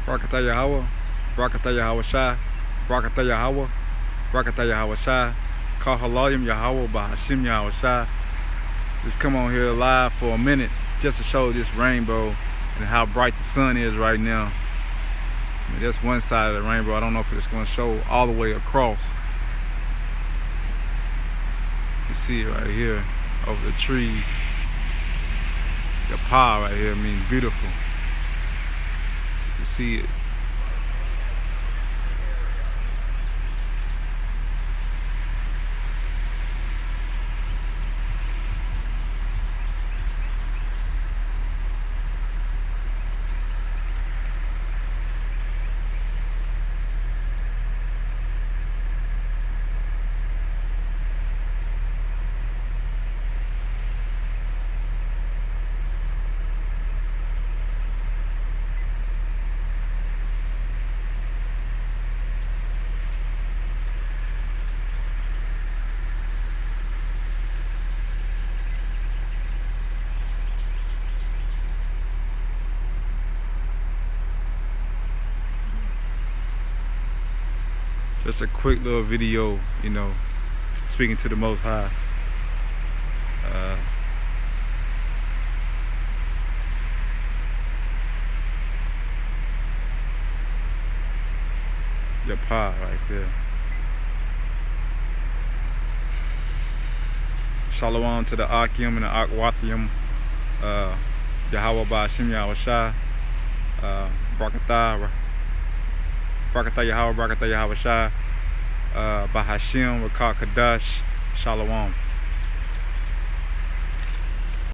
Barakatah Yahweh, Barakatah Yahweh Shai, Barakatah Yahweh, Barakatah Yahweh Shai, Kahalayim Yahweh Bahashim Yahweh Shai. Just come on here live for a minute just to show this rainbow and how bright the sun is right now. I mean, that's one side of the rainbow. I don't know if it's going to show all the way across. You see it right here over the trees. Yapah right here means beautiful. You see it. Just a quick little video, you know, speaking to the Most High. Yapah right there. Shalom to the Akim and the Akwathium. Yahweh Ba'ashim Yahweh Shai. Barakatah Yahweh, Barakatah Yahweh Shai. Bahashim, Rakah Kadash. Shalom.